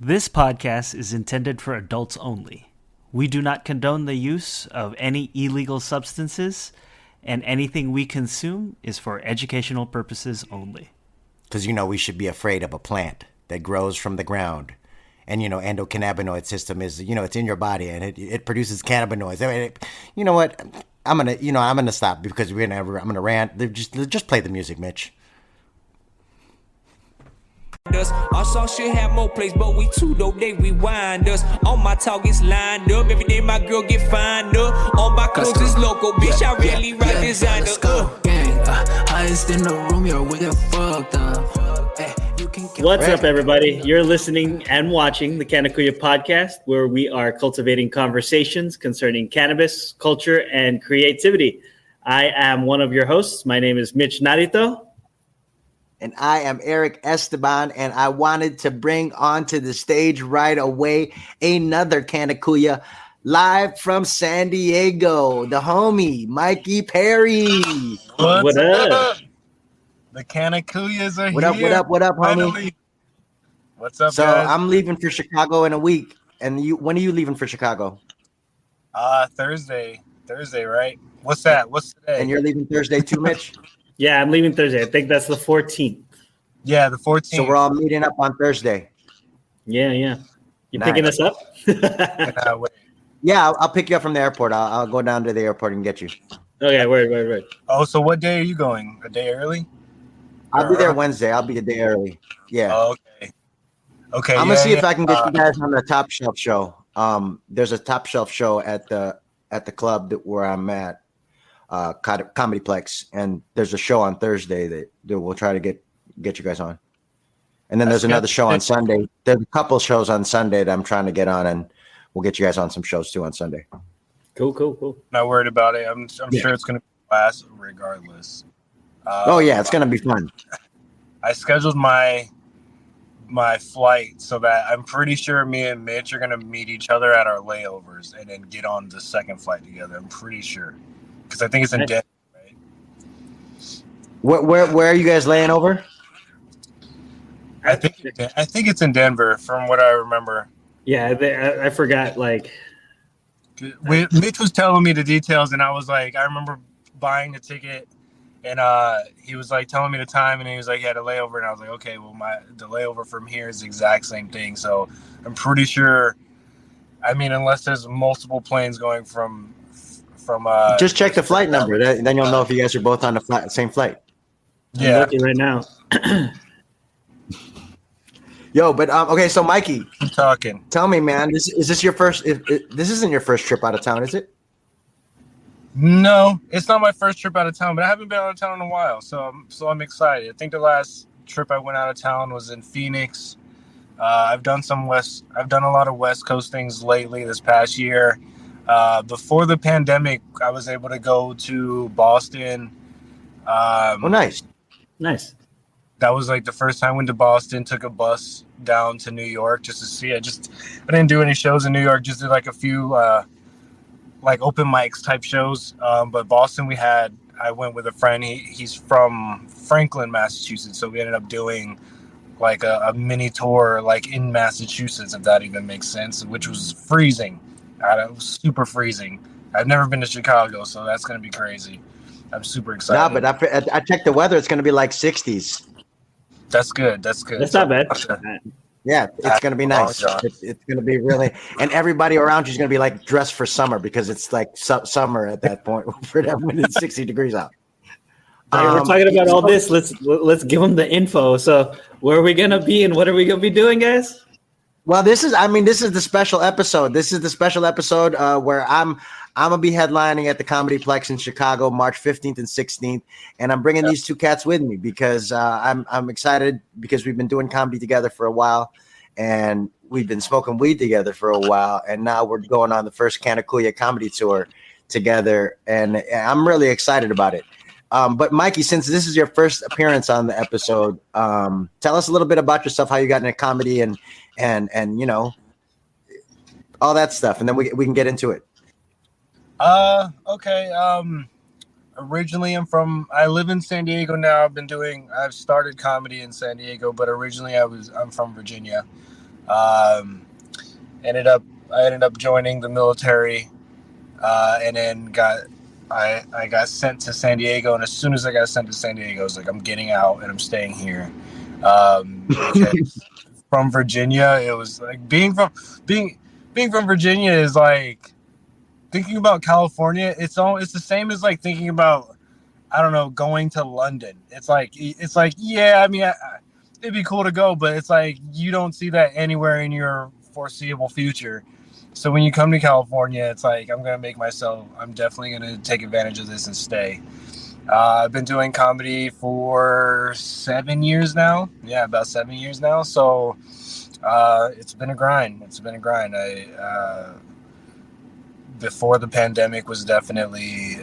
This podcast is intended for adults only. We do not condone the use of any illegal substances, and anything we consume is for educational purposes only. Because, we should be afraid of a plant that grows from the ground. And, endocannabinoid system is, it's in your body and it produces cannabinoids. I mean, you know what? I'm going to stop because I'm going to rant. Just play the music, Mitch. Our song should have more plays, but we too dope, they rewind us. All my targets lined up, every day my girl get fined up. All my clothes is local, bitch, I really ride designer. Gang, highest in the room, yo, we get fucked up. What's up, everybody? You're listening and watching the Canna Kuya Podcast, where we are cultivating conversations concerning cannabis, culture, and creativity. I am one of your hosts. My name is Mitch Narito. And I am Erick Esteban, and I wanted to bring onto the stage right away another Canna Kuya live from San Diego, the homie, Mikey Perry. What up? The Canna Kuyas are here. What up, homie? Finally. What's up, so guys? I'm leaving for Chicago in a week. And when are you leaving for Chicago? Thursday, right? What's that? What's today? And you're leaving Thursday too, Mitch? Yeah, I'm leaving Thursday. I think that's the 14th. Yeah, the 14th. So we're all meeting up on Thursday. Yeah. You Nice. picking us up? Wait. Yeah, I'll pick you up from the airport. I'll go down to the airport and get you. Okay, word. Oh, so what day are you going? A day early? I'll be there Wednesday. I'll be a day early. Yeah. Oh, okay. I'm gonna see if I can get you guys on the Top Shelf show. There's a Top Shelf show at the club where I'm at, Comedyplex, and there's a show on Thursday that we'll try to get you guys on. And then there's another show on Sunday. There's a couple shows on Sunday that I'm trying to get on, and we'll get you guys on some shows too on Sunday. Cool. Not worried about it. I'm sure it's gonna last regardless. It's gonna be fun. I scheduled my flight so that I'm pretty sure me and Mitch are gonna meet each other at our layovers and then get on the second flight together. I'm pretty sure because I think it's in Denver, right? Where are you guys laying over? I think it's in Denver, from what I remember. Yeah, I forgot. Mitch was telling me the details, and I was like, I remember buying the ticket. And he was like telling me the time, and he was like, he had a layover, and I was like, okay, well, the layover from here is the exact same thing. So I'm pretty sure. I mean, unless there's multiple planes going from just check the flight number. Then you'll know if you guys are both on the same flight. Yeah, I'm looking right now. Yo, but okay. So Mikey, keep talking. Tell me, man, is this your first? This isn't your first trip out of town, is it? No, it's not my first trip out of town, but I haven't been out of town in a while, so I'm excited. I think the last trip I went out of town was in Phoenix. I've done a lot of West Coast things lately this past year. Before the pandemic, I was able to go to Boston. Nice. That was like the first time I went to Boston. Took a bus down to New York just to see it. I didn't do any shows in New York. Just did like a few. Like open mics type shows, but Boston I went with a friend. He's from Franklin, Massachusetts, so we ended up doing like a mini tour like in Massachusetts, if that even makes sense, which was freezing. It was super freezing. I've never been to Chicago, so that's gonna be crazy. I'm super excited. Nah, but I checked the weather. It's gonna be like 60s. That's good. That's not bad. Yeah, it's going to be nice. It's going to be really, and everybody around you is going to be like dressed for summer because it's like summer at that point for them when it's 60 degrees out. We're talking about all this. Let's give them the info. So where are we going to be and what are we going to be doing, guys? Well, this is the special episode. This is the special episode where I'm going to be headlining at the Comedyplex in Chicago, March 15th and 16th. And I'm bringing these two cats with me because I'm excited because we've been doing comedy together for a while and we've been smoking weed together for a while. And now we're going on the first Canna Kuya comedy tour together. And I'm really excited about it. But Mikey, since this is your first appearance on the episode, tell us a little bit about yourself, how you got into comedy and all that stuff. And then we can get into it. Okay. Originally I live in San Diego now. I've started comedy in San Diego, but originally I'm from Virginia. Ended up joining the military, and then I got sent to San Diego. And as soon as I got sent to San Diego, I was like, I'm getting out and I'm staying here. Because from Virginia, it was like being from Virginia is like thinking about California. It's the same as like thinking about, I don't know, going to London. It's like yeah, I mean, it'd be cool to go, but it's like you don't see that anywhere in your foreseeable future. So when you come to California, it's like I'm definitely gonna take advantage of this and stay. I've been doing comedy for 7 years now. Yeah, about 7 years now. So it's been a grind. Before the pandemic was definitely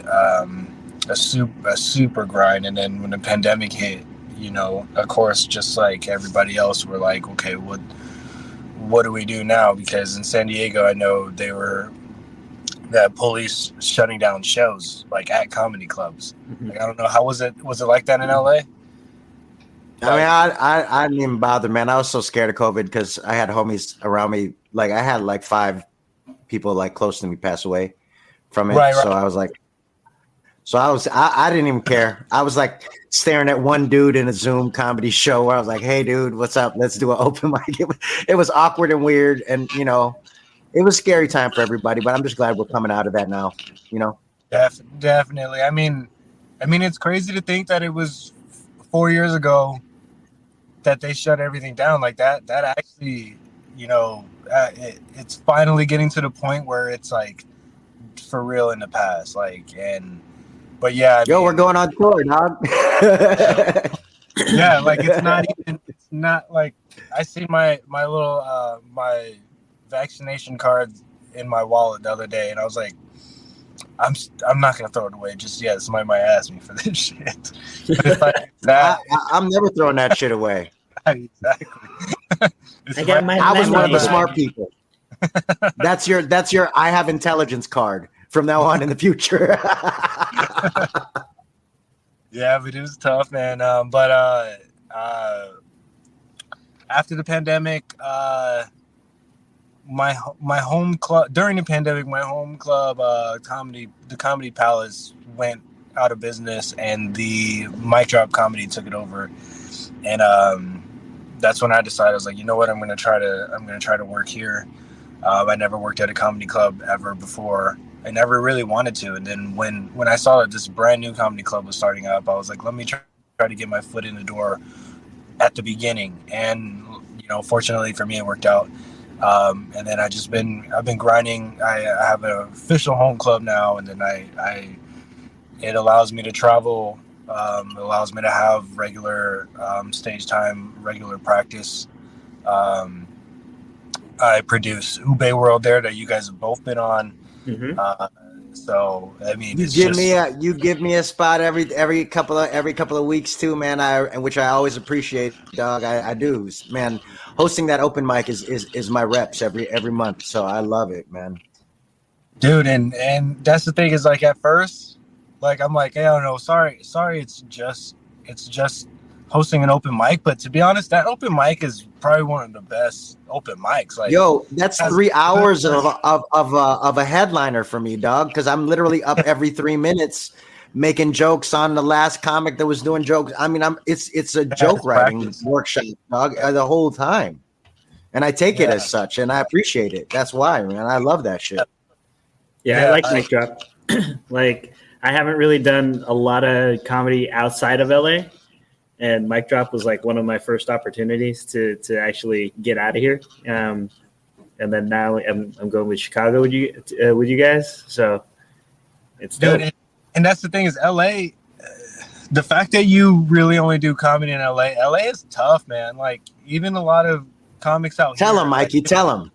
a super grind, and then when the pandemic hit, you know, of course, just like everybody else, we're like, okay, what do we do now? Because in San Diego, I know that police shutting down shows like at comedy clubs. Like, I don't know, how was it like that in LA? I mean, I didn't even bother, man. I was so scared of COVID because I had homies around me. Like, I had like 5 people like close to me pass away from it. Right. So I was like, I didn't even care. I was like staring at one dude in a Zoom comedy show where I was like, hey, dude, what's up? Let's do an open mic. It was awkward and weird. And, you know, it was a scary time for everybody, but I'm just glad we're coming out of that now, you know? Definitely. I mean, it's crazy to think that it was 4 years ago that they shut everything down like that. That actually, you know, it's finally getting to the point where it's like for real in the past. But yeah. We're going on tour, dog. Yeah, like it's not like I see my little my vaccination card in my wallet the other day, and I was like, I'm not gonna throw it away just yet. Somebody might ask me for this shit. But it's like that. I'm never throwing that shit away. Exactly. I was one of the smart people. That's your I have intelligence card from now on in the future. Yeah, but it was tough, man. But after the pandemic, my home club during the pandemic, my home club, the Comedy Palace, went out of business, and the Mic Drop Comedy took it over. And that's when I decided, I was like, you know what, I'm gonna try to work here. I never worked at a comedy club ever before. I never really wanted to. And then when I saw that this brand new comedy club was starting up, I was like, let me try to get my foot in the door at the beginning. And, you know, fortunately for me, it worked out. And then I've been grinding. I have an official home club now. And then it allows me to travel. It allows me to have regular stage time, regular practice. I produce Ube World there that you guys have both been on. Mm-hmm. So I mean, you give me a spot every couple of weeks too, man. Which I always appreciate, dog. I do, man. Hosting that open mic is my reps every month, so I love it, man. Dude, and that's the thing is, like, at first, like, I'm like, hey, I don't know, sorry, it's just hosting an open mic. But to be honest, that open mic is probably one of the best open mics. Like, yo, that's 3 hours of a headliner for me, dog. Because I'm literally up every 3 minutes making jokes on the last comic that was doing jokes. I mean, it's a joke writing workshop, dog, the whole time, and I take it as such, and I appreciate it. That's why, man, I love that shit. Yeah, I like Mic Drop. Like, I haven't really done a lot of comedy outside of LA. And Mic Drop was like one of my first opportunities to actually get out of here. And then now I'm going with Chicago with you guys. So it's dope. Dude, and that's the thing is, LA, the fact that you really only do comedy in LA is tough, man. Like, even a lot of comics out here. Tell him, Mikey, tell him.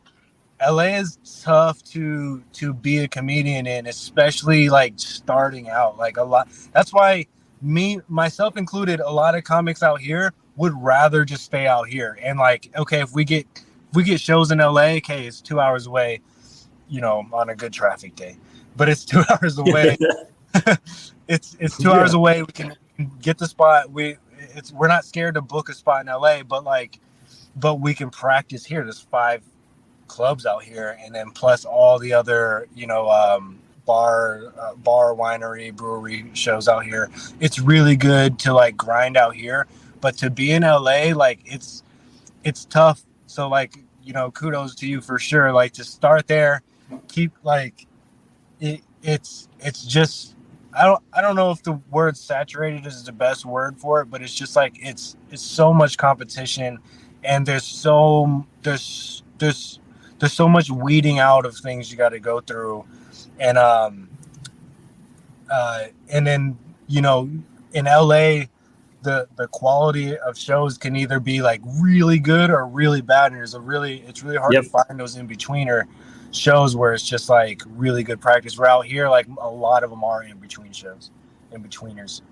LA is tough to be a comedian in, especially like starting out. Like, a lot. That's why myself included, a lot of comics out here would rather just stay out here. And like, okay, if we get shows in LA, okay, it's 2 hours away, you know, on a good traffic day, but it's 2 hours away. it's 2 hours away. We can get the spot. We're not scared to book a spot in LA, but like, but we can practice here. There's 5 clubs out here, and then plus all the other, bar, winery, brewery shows out here. It's really good to like grind out here, but to be in LA, like it's tough. So like, kudos to you for sure. Like to start there, keep like it's just, I don't know if the word saturated is the best word for it, but it's just like it's so much competition, and there's so much weeding out of things you got to go through, and then in LA the quality of shows can either be like really good or really bad, and it's really hard to find those in betweener shows where it's just like really good practice. We're out here, like a lot of them are in between shows, in betweeners.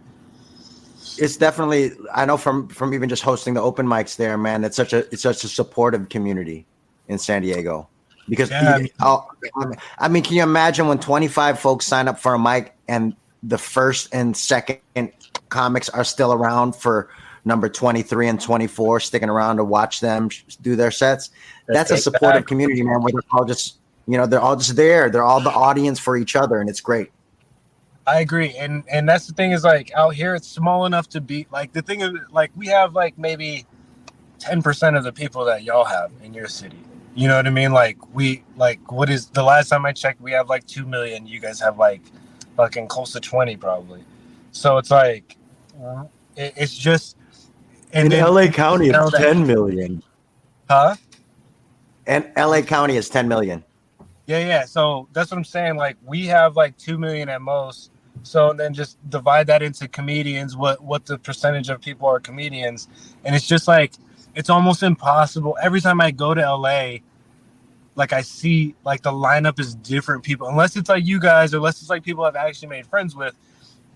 It's definitely, I know from even just hosting the open mics there, man, it's such a supportive community in San Diego, because can you imagine when 25 folks sign up for a mic and the first and second comics are still around for number 23 and 24, sticking around to watch them do their sets? That's a supportive community, man, where they're all just, they're all just there. They're all the audience for each other, and it's great. I agree. And that's the thing is, like, out here, it's small enough to be, like, the thing is, like, we have, like, maybe 10% of the people that y'all have in your city. You know what I mean? Like, what is, the last time I checked, we have, like, 2 million. You guys have, like, fucking close to 20, probably. So it's, like, it's just... And in LA County, it's 10 million. Huh? And LA County is 10 million. Yeah. So that's what I'm saying. Like, we have like 2 million at most. So then just divide that into comedians, what the percentage of people are comedians. And it's just like, it's almost impossible. Every time I go to LA, like I see like the lineup is different people, unless it's like you guys, or unless it's like people I've actually made friends with.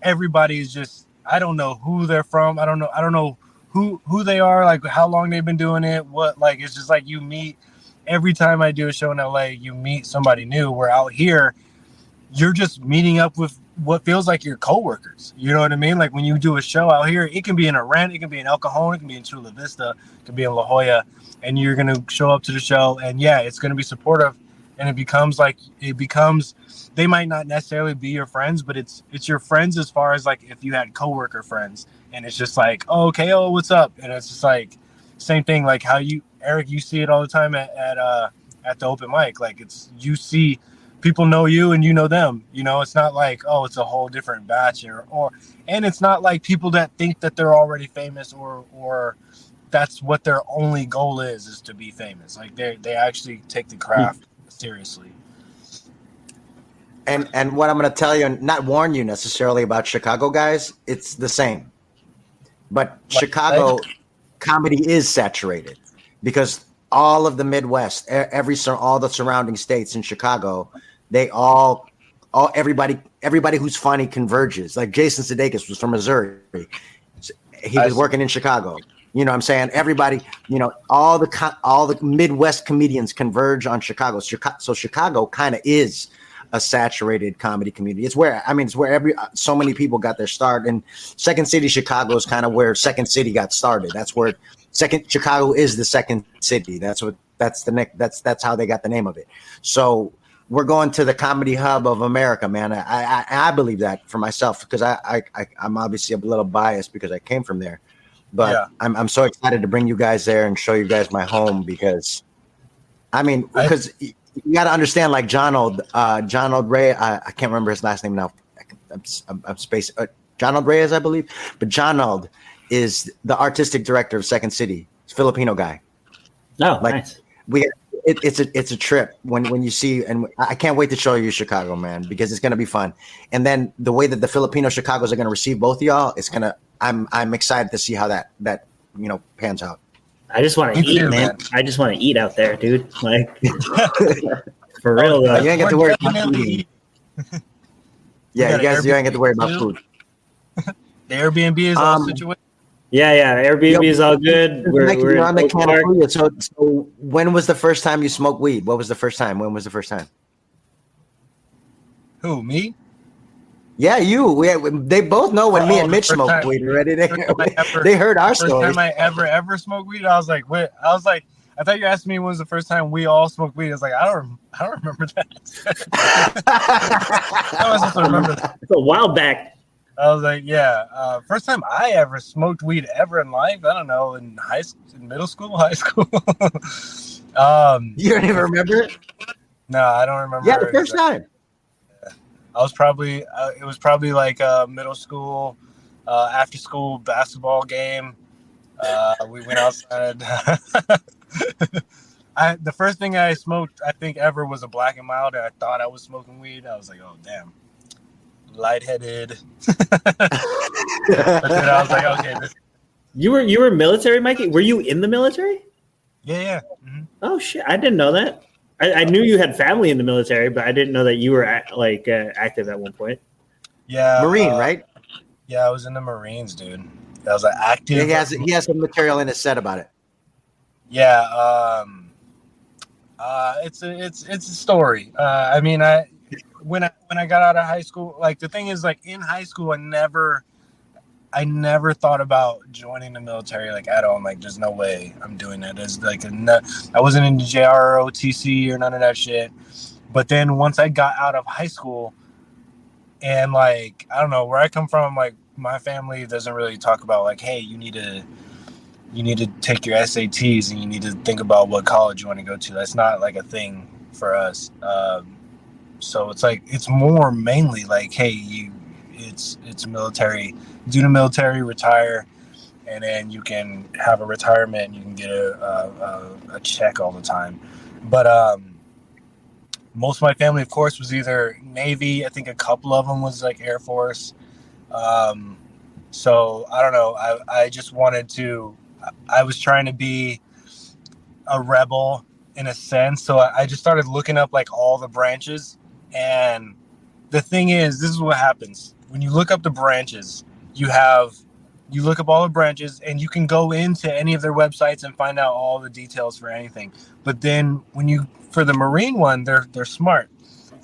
Everybody is just, I don't know who they're from. I don't know who they are, like how long they've been doing it. What, like, it's just like you meet. Every time I do a show in LA, you meet somebody new. Where out here, you're just meeting up with what feels like your coworkers. You know what I mean? Like when you do a show out here, it can be in Arent, it can be in El Cajon, it can be in Chula Vista, it can be in La Jolla, and you're going to show up to the show, and yeah, it's going to be supportive, and it becomes, they might not necessarily be your friends, but it's your friends as far as like if you had coworker friends, and it's just like, oh, okay, oh, what's up? And it's just like, same thing, like how you, Eric, you see it all the time at the open mic. Like it's, you see people know you and you know them. It's not like, oh, it's a whole different batch and it's not like people that think that they're already famous or that's what their only goal is to be famous. Like they actually take the craft seriously. And what I'm going to tell you, and not warn you necessarily about Chicago guys, it's the same. But Chicago comedy is saturated because all of the Midwest, all the surrounding states in Chicago, they everybody who's funny converges. Like Jason Sudeikis was from Missouri. He was working in Chicago. You know what I'm saying? Everybody, all the Midwest comedians converge on Chicago. So Chicago kind of is a saturated comedy community. It's where so many people got their start. And Second City, Chicago is kind of where Second City got started. That's where Chicago is the second city. That's how they got the name of it. So we're going to the comedy hub of America, man. I believe that for myself, because I'm obviously a little biased because I came from there, but yeah. I'm so excited to bring you guys there and show you guys my home, because you got to understand, like John Old Ray. I can't remember his last name now. I'm spacing. John Old Reyes, I believe. But John Old is the artistic director of Second City. He's a Filipino guy. Oh, nice. It's a trip when you see, and I can't wait to show you Chicago, man, because it's gonna be fun. And then the way that the Filipino Chicagos are gonna receive both of y'all, I'm excited to see how that pans out. I just want to eat, man. I just want to eat out there, dude. Like, for real, though. You ain't got to worry about food. Yeah, you ain't got to worry about food. The Airbnb is all situated. Yeah. Airbnb is all good. We're on the Canna Kuya. So when was the first time you smoked weed? What was the first time? When was the first time? Who, me? Yeah, they both know when me and Mitch smoked weed already. They heard our story. First time I ever smoked weed, I was like, wait, I thought you asked me when was the first time we all smoked weed. I was like, I don't remember that. How am I supposed to remember that? It's a while back. I was like, yeah. First time I ever smoked weed ever in life, I don't know, in middle school, high school. You don't even remember? No, I don't remember. Yeah, the first time. I was probably it was probably like a middle school after school basketball game. We went outside. The first thing I smoked, I think, ever was a Black and Mild, and I thought I was smoking weed. I was like, oh damn, lightheaded. But then I was like, okay. You were military, Mikey? Were you in the military? Yeah. Mm-hmm. Oh shit, I didn't know that. I knew you had family in the military, but I didn't know that you were active at one point. Yeah, Marine, right? Yeah, I was in the Marines, dude. I was active. Yeah, he has some material in his set about it. Yeah, it's a story. I mean, when I got out of high school, like the thing is, like in high school, I never thought about joining the military like at all. I'm like, there's no way I'm doing that. There's like I wasn't into JROTC or none of that shit. But then once I got out of high school, and like I don't know where I come from, like my family doesn't really talk about like, hey, you need to take your SATs and you need to think about what college you want to go to. That's not like a thing for us. So it's like it's more mainly like, hey, it's military. Do the military, retire, and then you can have a retirement and you can get a check all the time. But most of my family, of course, was either Navy. I think a couple of them was like Air Force. So I don't know. I just wanted to. I was trying to be a rebel in a sense. So I just started looking up like all the branches. And the thing is, this is what happens when you look up the branches. You look up all the branches and you can go into any of their websites and find out all the details for anything. But then for the Marine one, they're smart.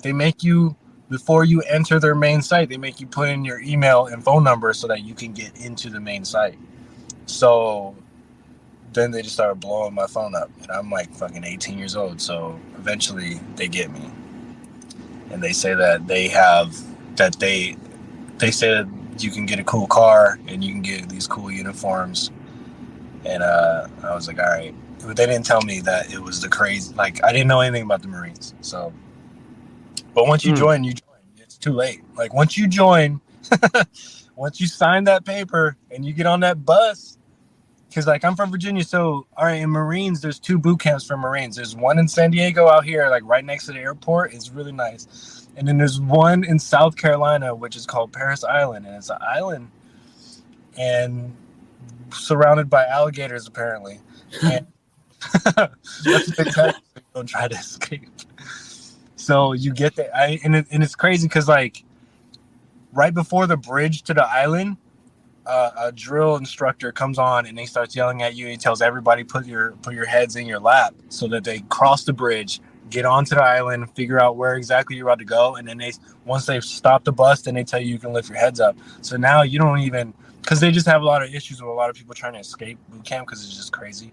They make you, before you enter their main site, they make you put in your email and phone number so that you can get into the main site. So then they just started blowing my phone up and I'm like fucking 18 years old. So eventually they get me and they say that they say that you can get a cool car and you can get these cool uniforms. And I was like, all right. But they didn't tell me that it was the crazy, like I didn't know anything about the Marines. So, but once you join, it's too late. Like once you join, once you sign that paper and you get on that bus, because like I'm from Virginia. So, all right, in Marines, there's 2 boot camps for Marines. There's one in San Diego out here, like right next to the airport. It's really nice. And then there's one in South Carolina, which is called Paris Island. And it's an island and surrounded by alligators, apparently. And that's what they tell you, so you don't try to escape. So you get there. And it's crazy because, like, right before the bridge to the island, a drill instructor comes on and he starts yelling at you. And he tells everybody, put your heads in your lap so that they cross the bridge, get onto the island, figure out where exactly you're about to go, and then once they've stopped the bus, then they tell you can lift your heads up. So now you don't even, because they just have a lot of issues with a lot of people trying to escape boot camp because it's just crazy.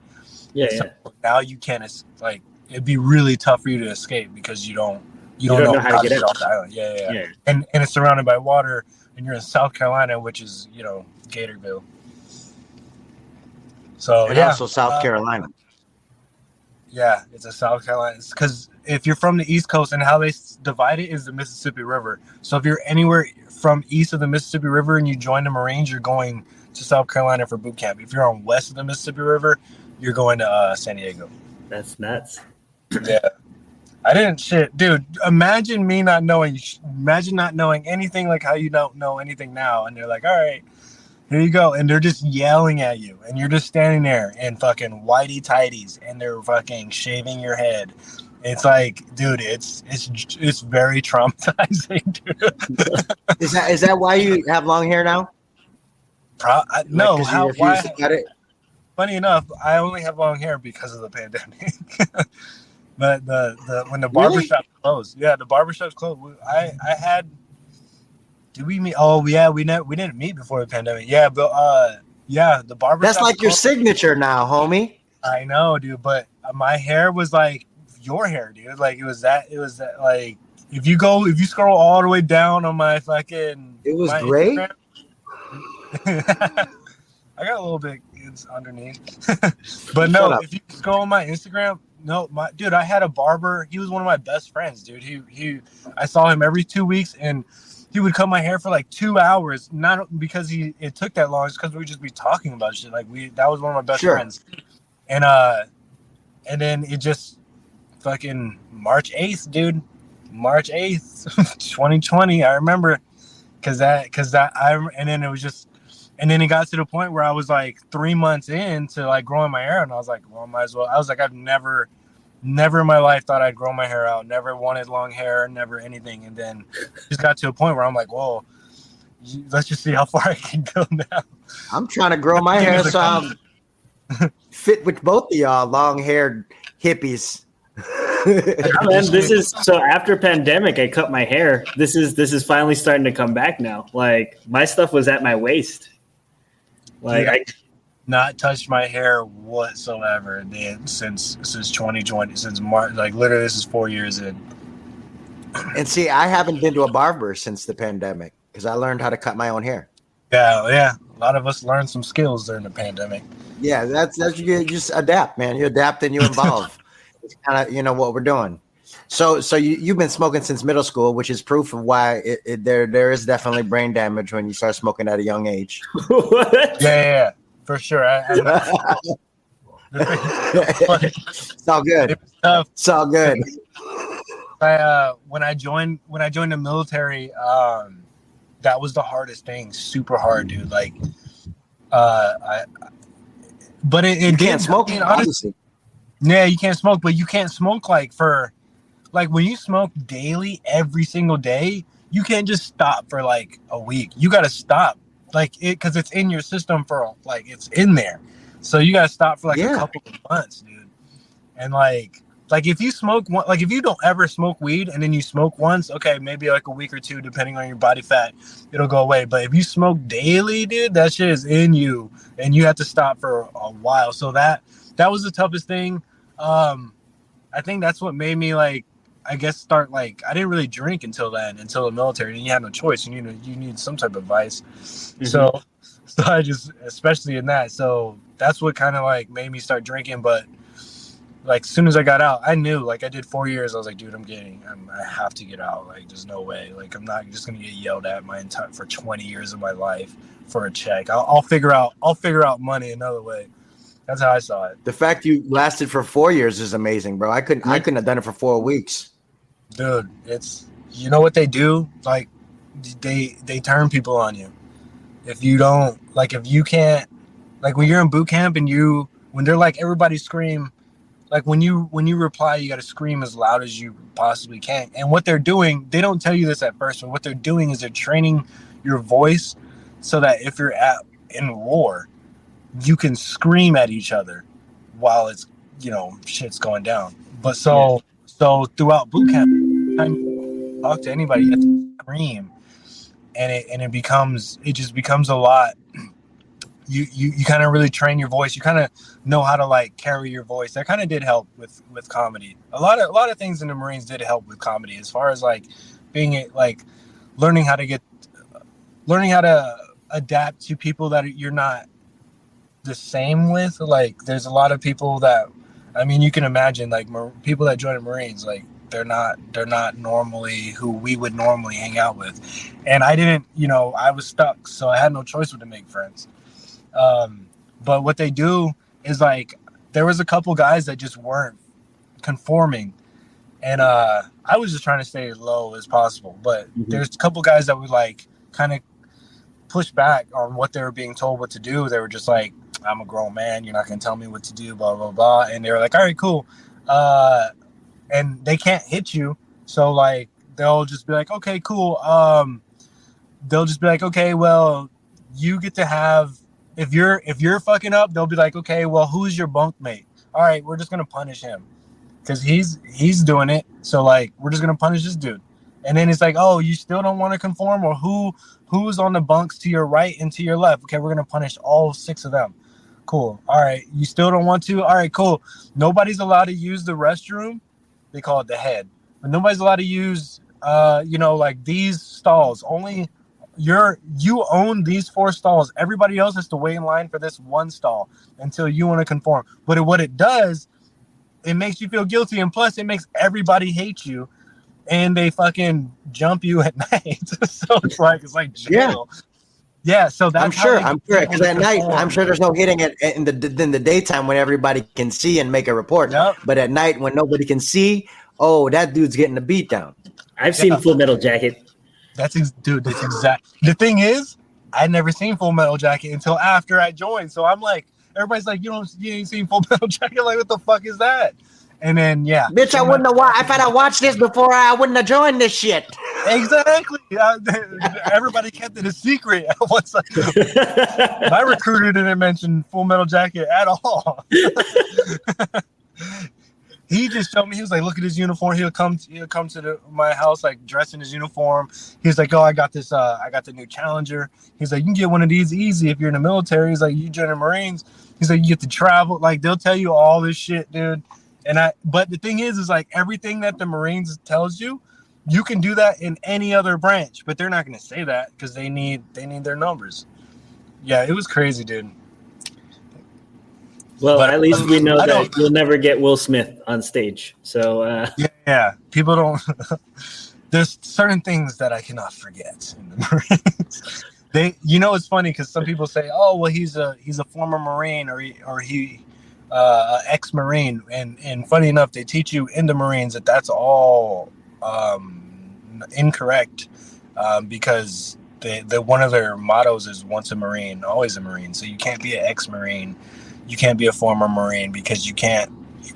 So now you can't, like, it'd be really tough for you to escape because you don't know how to get off the island. Yeah. And it's surrounded by water, and you're in South Carolina, which is, Gatorville. So and also South Carolina. Yeah, it's a South Carolina. Because if you're from the East Coast, and how they divide it is the Mississippi River. So if you're anywhere from east of the Mississippi River and you join the Marines, you're going to South Carolina for boot camp. If you're on west of the Mississippi River, you're going to San Diego. That's nuts. Yeah. I didn't shit. Dude, imagine not knowing anything like how you don't know anything now. And they're like, all right, here you go. And they're just yelling at you. And you're just standing there in fucking whitey tighties. And they're fucking shaving your head. It's like, dude, it's very traumatizing, dude. Is that why you have long hair now? No. Why? Funny enough, I only have long hair because of the pandemic. But when the barbershop closed, the barbershop's closed. I Did we meet? Oh yeah, we didn't meet before the pandemic. Yeah, but the barber. That's like your signature now, homie. I know, dude. But my hair was like your hair, dude. Like it was that like if you scroll all the way down on my fucking. It was great. I got a little bit underneath, but no. If you scroll on my Instagram, dude, I had a barber. He was one of my best friends, dude. I saw him every 2 weeks, and he would cut my hair for like 2 hours. Not because it took that long, it's because we'd just be talking about shit. Like that was one of my best friends, and then it just fucking March 8th, dude. March 8th, 2020. I remember, and then it was just. And then it got to the point where I was like 3 months into like growing my hair, and I was like, well, I might as well. I was like, I've never in my life thought I'd grow my hair out. Never wanted long hair, never anything. And then just got to a point where I'm like, whoa, let's just see how far I can go now. I'm trying to grow my hair so I'm fit with both of y'all long-haired hippies. This is so after pandemic, I cut my hair. This is finally starting to come back now. Like my stuff was at my waist. Like I not touched my hair whatsoever since 2020, since March. Like literally, this is 4 years in. And see, I haven't been to a barber since the pandemic because I learned how to cut my own hair. Yeah. A lot of us learned some skills during the pandemic. Yeah, that's you just adapt, man. You adapt and you evolve. It's kind of what we're doing. So you've been smoking since middle school, which is proof of why there is definitely brain damage when you start smoking at a young age. Yeah, for sure. It's all good. It's all good. When I joined the military, that was the hardest thing. Super hard, dude. Like, but it can't smoke, obviously. Yeah, you can't smoke, but you can't smoke like when you smoke daily every single day, you can't just stop for like a week. You got to stop because it's in your system it's in there. So you got to stop for a couple of months, dude. And like if you smoke if you don't ever smoke weed and then you smoke once, okay, maybe like a week or two, depending on your body fat, it'll go away. But if you smoke daily, dude, that shit is in you and you have to stop for a while. So that was the toughest thing. I think that's what made me start I didn't really drink until the military, and you had no choice. You need some type of vice. Mm-hmm. So I just, especially in that, so that's what kind of made me start drinking. But as soon as I got out, I knew I did 4 years. I was like, dude, I have to get out. There's no way. I'm not just gonna get yelled at for 20 years of my life for a check. I'll figure out money another way. That's how I saw it. The fact you lasted for 4 years is amazing, bro. I couldn't have done it for 4 weeks. Dude, it's what they do? They turn people on you. If you don't if you can't when you're in boot camp and when they're everybody scream, when you reply, you gotta scream as loud as you possibly can. And what they're doing, they don't tell you this at first, but what they're doing is they're training your voice so that if you're in war, you can scream at each other while it's shit's going down. But so throughout boot camp, time you talk to anybody, you have to scream, and it just becomes a lot. You kind of really train your voice. You kind of know how to carry your voice. That kind of did help with comedy. A lot of things in the Marines did help with comedy, as far as being learning how to adapt to people that you're not the same with. There's a lot of people that, you can imagine people that join the Marines, they're not normally who we would normally hang out with. And I didn't, I was stuck, so I had no choice but to make friends. But what they do is there was a couple guys that just weren't conforming, and I was just trying to stay as low as possible. But there's a couple guys that would kind of push back on what they were being told what to do. They were just I'm a grown man, you're not gonna tell me what to do, blah blah blah. And they were all right, cool. And they can't hit you, so they'll just be okay, cool. They'll just be okay, well, you get to have, if you're fucking up, they'll be okay, well, who's your bunkmate? All right, we're just gonna punish him because he's doing it, so we're just gonna punish this dude. And then it's like, oh, you still don't want to conform, or who's on the bunks to your right and to your left? Okay, we're gonna punish all 6 of them. Cool. All right, you still don't want to? All right, cool. Nobody's allowed to use the restroom. They call it the head, but nobody's allowed to use, like these stalls. Only you own these 4 stalls. Everybody else has to wait in line for this one stall until you want to conform. But what it does, it makes you feel guilty, and plus it makes everybody hate you, and they fucking jump you at night. So it's like jail. Yeah. So that's I'm sure because at night I'm sure there's no hitting it in the daytime when everybody can see and make a report. Yep. But at night when nobody can see, oh, that dude's getting a beat down. I've seen Full Metal Jacket. That's exact. The thing is, I'd never seen Full Metal Jacket until after I joined. So I'm like, everybody's like, you ain't seen Full Metal Jacket? Like, what the fuck is that? And then, yeah. Bitch, I wouldn't have watched. If I'd have watched this before, I wouldn't have joined this shit. Exactly. Everybody kept it a secret. Once my recruiter didn't mention Full Metal Jacket at all. He just showed me. He was like, "Look at his uniform." He'll come to my house like dressed in his uniform. He's like, "Oh, I got this. I got the new Challenger." He's like, "You can get one of these easy if you're in the military." He's like, "You join the Marines." He's like, "You get to travel." Like they'll tell you all this shit, dude. But the thing is like everything that the Marines tells you, you can do that in any other branch, but they're not going to say that because they need their numbers. Yeah, it was crazy, dude. Well, at least we know that you'll never get Will Smith on stage. So yeah, people don't. There's certain things that I cannot forget in the Marines. It's funny because some people say, "Oh, well, he's a former Marine or he ex-Marine," and funny enough, they teach you in the Marines that that's all incorrect because the one of their mottos is once a Marine, always a Marine. So you can't be an ex-Marine. You can't be a former Marine because you can't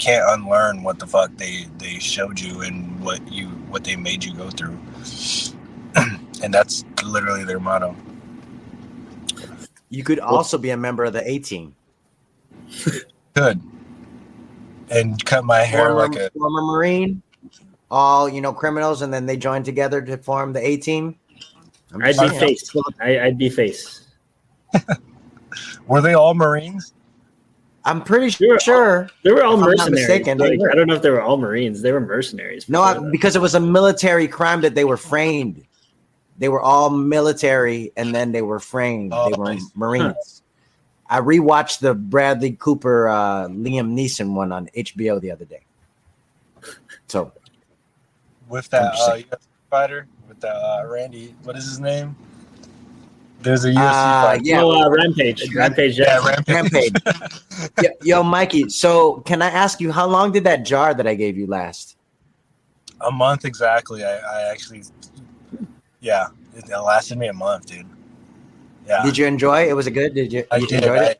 unlearn what the fuck they showed you and what they made you go through. And that's literally their motto. You could also be a member of the A-Team. Good. And cut my hair like a former Marine. All criminals, and then they join together to form the A-Team. I'd be face. Were they all Marines? I'm pretty sure they were all mercenaries. I don't know if they were all Marines. They were mercenaries. No, because it was a military crime that they were framed. They were all military, and then they were framed. They were Marines. Huh. I rewatched the Bradley Cooper, Liam Neeson one on HBO the other day. So, with that UFC fighter, with that Randy, what is his name? There's a UFC fight. Yeah. Rampage. Rampage. Yeah, Rampage. Yo, Mikey. So, can I ask you, how long did that jar that I gave you last? A month exactly. I actually, it lasted me a month, dude. Yeah. Did you enjoy it? Was it good? Did you? I did. I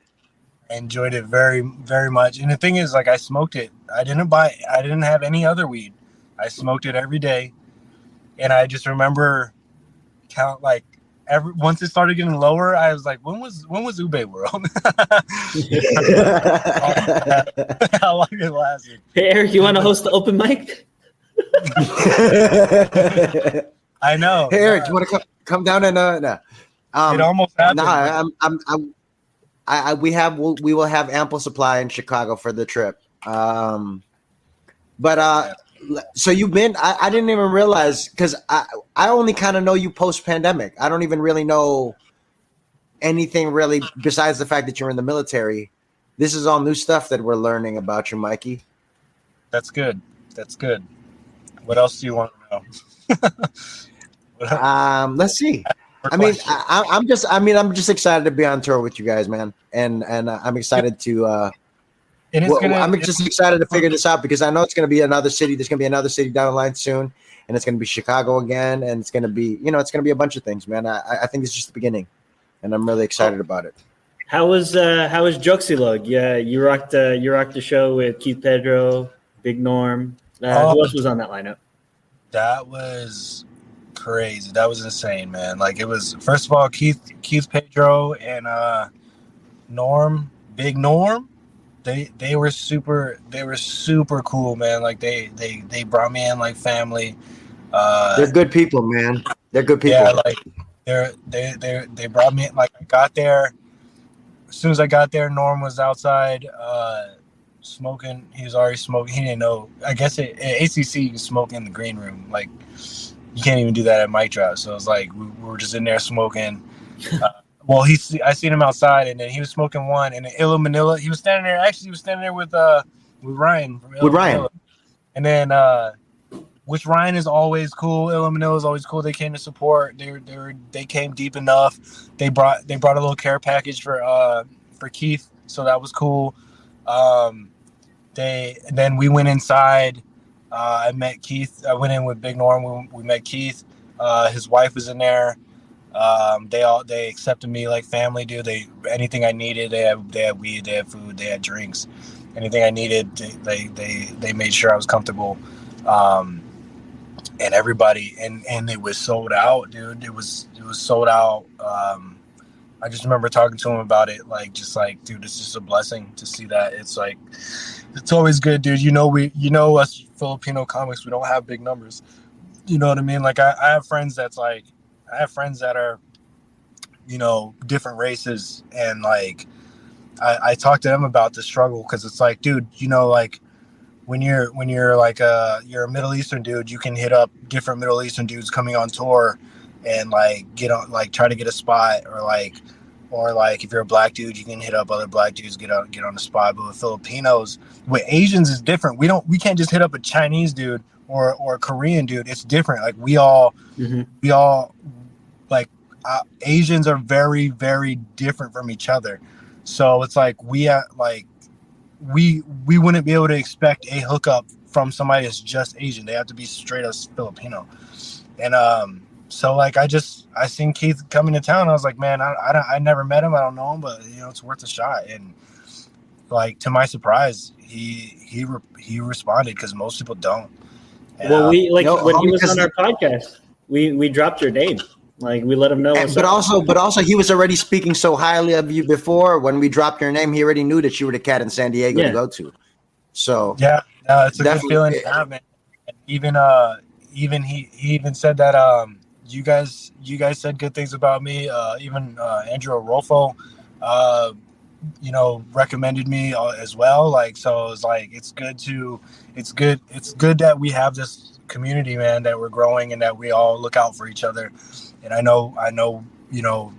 enjoyed it very, very much. And the thing is, like, I smoked it. I didn't have any other weed. I smoked it every day, and I just remember once it started getting lower, I was like, when was Ube World? How long it lasted. Hey, Eric, you want to host the open mic? I know. Hey, Eric, you want to come down and no. It almost happened. We will have ample supply in Chicago for the trip. So you've been, I didn't even realize, because I only kind of know you post-pandemic. I don't even really know anything really besides the fact that you're in the military. This is all new stuff that we're learning about you, Mikey. That's good. What else do you want to know? Let's see. I'm just excited to be on tour with you guys, man. And I'm excited to I'm just excited to figure this out because I know it's going to be another city. There's going to be another city down the line soon, and it's going to be Chicago again, and it's going to be, it's going to be a bunch of things, man. I think it's just the beginning, and I'm really excited about it. How was Joxilog? Yeah, you rocked the show with Keith Pedro, Big Norm. Who else was on that lineup? That was crazy. That was insane, man. Like, it was, first of all, Keith Pedro and Big Norm. They were super cool, man. Like they brought me in like family. They're good people, man. They're good people. Yeah, like they brought me. Like I got there. As soon as I got there, Norm was outside smoking. He was already smoking. He didn't know. I guess at ACC you can smoke in the green room. Like you can't even do that at Mic Drop. So it was like we were just in there smoking. Well, I seen him outside, and then he was smoking one. And in Illa Manila, he was standing there. Actually, he was standing there with Ryan from Illa Manila. And then which Ryan is always cool. Illa Manila is always cool. They came to support. They came deep enough. They brought a little care package for Keith, so that was cool. Then we went inside. I met Keith. I went in with Big Norm. We met Keith. His wife was in there. They accepted me like family, dude. Anything I needed, they had weed, they had food, they had drinks. Anything I needed, they made sure I was comfortable. And everybody, and it was sold out, dude. It was sold out. I just remember talking to him about it, like, dude, it's just a blessing to see that. It's like, it's always good, dude. You know, us Filipino comics, we don't have big numbers. You know what I mean? Like, I have friends that are, you know, different races, and like, I talk to them about the struggle, because it's like, dude, you know, like, when you're like you're a Middle Eastern dude, you can hit up different Middle Eastern dudes coming on tour and like get on, like try to get a spot, or like if you're a black dude, you can hit up other black dudes, get on the spot. But with Filipinos, with Asians is different. We can't just hit up a Chinese dude or a Korean dude. It's different. Like we all like Asians are very, very different from each other. So it's like we wouldn't be able to expect a hookup from somebody that's just Asian. They have to be straight as Filipino. And so like I seen Keith coming to town. I was like, man, I never met him. I don't know him, but you know, it's worth a shot. And like, to my surprise, he responded, because most people don't. And, well, when he was on our podcast, we dropped your name. Like, we let him know. But also, he was already speaking so highly of you before. When we dropped your name, he already knew that you were the cat in San Diego to go to. So yeah, it's a good feeling to have, man. And even he even said that you guys said good things about me. Even Andrew Rolfo, you know, recommended me as well. Like, so it's like it's good that we have this community, man, that we're growing and that we all look out for each other. And I know, you know,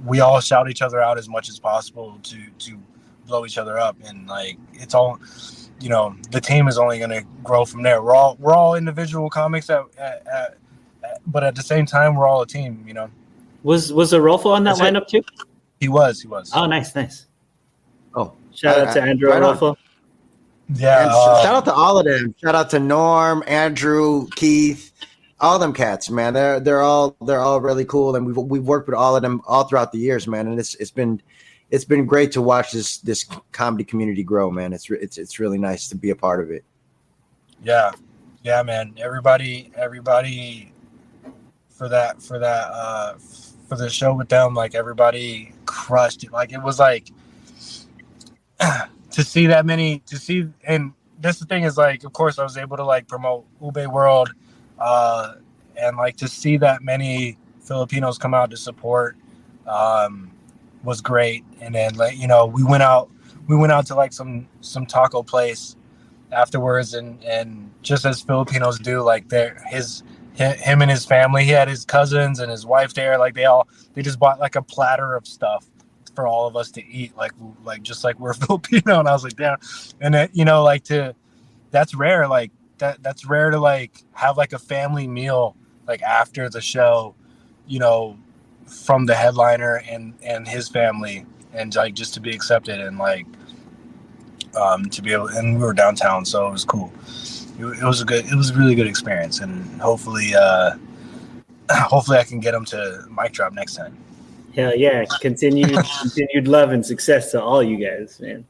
we all shout each other out as much as possible to blow each other up. And like, it's all, you know, the team is only going to grow from there. We're all individual comics but at the same time, we're all a team, you know. Was Arolfo on that lineup too? He was. Oh, nice. Oh, shout out to Andrew Arolfo. Yeah. Shout out to all of them. Shout out to Norm, Andrew, Keith, all them cats, man. They're all really cool, and we've worked with all of them all throughout the years, man. And it's been great to watch this comedy community grow, man. It's really nice to be a part of it. Yeah, man. Everybody for the show with them, like, everybody crushed it. Like, it was like to see, and that's the thing is, like, of course I was able to like promote Ube World, and like to see that many Filipinos come out to support was great. And then, like, you know, we went out to like some taco place afterwards, and just as Filipinos do, like him and his family, he had his cousins and his wife there, like they just bought like a platter of stuff for all of us to eat, like just like we're Filipino. And I was like, damn. And that, you know, like that's rare, like that's rare to like have like a family meal like after the show, you know, from the headliner and his family, and like just to be accepted, and like to be able, and we were downtown, so it was cool. It was a really good experience, and hopefully I can get them to Mic Drop next time. Hell yeah. Continued love and success to all you guys, man.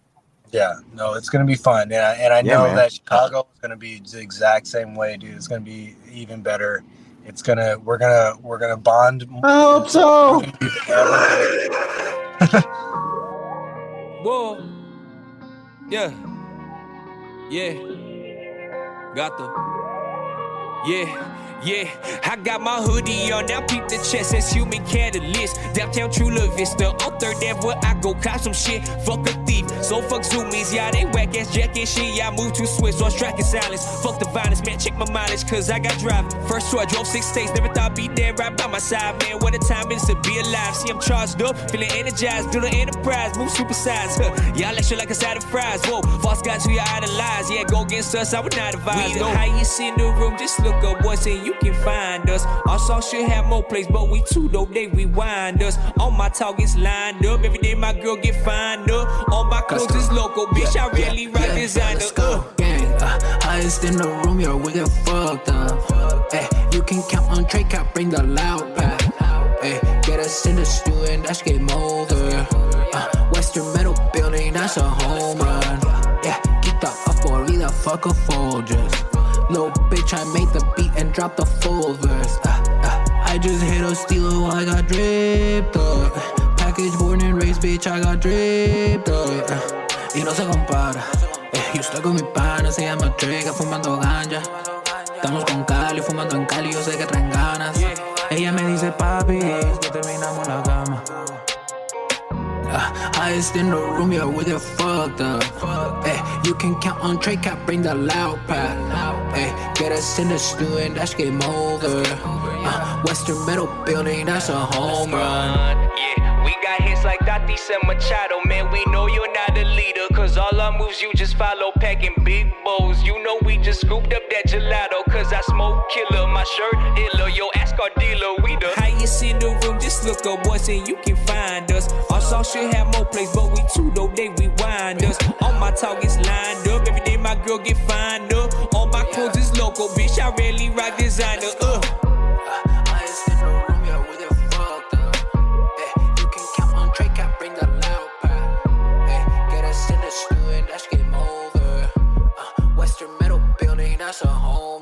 Yeah, no, it's gonna be fun, and I know that Chicago is gonna be the exact same way, dude. It's gonna be even better. We're gonna bond. I hope so. Whoa. Yeah. Gato. Yeah, I got my hoodie on, now peep the chest as human catalyst. Downtown Chula Vista, on 3rd Ave where I go cop some shit. Fuck a thief, so fuck zoomies, yeah, they whack ass jacket shit. Yeah, I move too swift, so I'm striking silence. Fuck the violence, man, check my mileage, cause I got driving. First tour, I drove 6 states, never thought I'd be there right by my side, man. What a time it is to be alive. See, I'm charged up, feeling energized, building enterprise, move supersize. Y'all extra like a side of fries. Whoa, false guys who you idolize, yeah, go against us, I would not advise. We the highest in the room, just look up once and you can find us. Our song should have more plays, but we too dope, they rewind us. All my targets lined up, every day my girl get fined up. All my clothes is local, bitch, I really rock designer. Let's go, gang, highest in the room, yo, we get fucked up. You can count on Trey, can't bring the loud pack. Get us in the stew and that's game over. Western Metal Building, that's a home run. Yeah, get the up or leave the fuck a Folgers. Little bitch, I made the beat and dropped the full verse. I just hit a steelo, I got dripped up. Package born and raised, bitch, I got dripped up. Y no se compara. Yo estoy con mi pana, se llama Trega, fumando ganja. Estamos con Cali, fumando en Cali, yo sé que traen ganas. Ella me dice, papi, que terminamos la cama. Highest in the room, yeah, we get fucked up. You can count on Trey, can't bring the loud pack. Get us in the stew and that's game over. Western Metal Building, that's a home run. Yeah, we got hits like Tatis and Machado, man, we know you're not a leader. Cause all our moves you just follow, packing big bowls. You know we just scooped up that gelato. Cause I smoke killer, my shirt iller. Yo, ask our dealer, we the highest in the room, just look up once and you can find us. Our song should have more plays, but we too dope, they rewind us. All my targets lined up, every day my girl get fined up. All my clothes is local, bitch, I really rock designer. Highest in the room, yeah, we get fucked up. You can count on Trey, can't bring the loud pack. Get us in the stew and that's game over. Western Metal Building, that's a home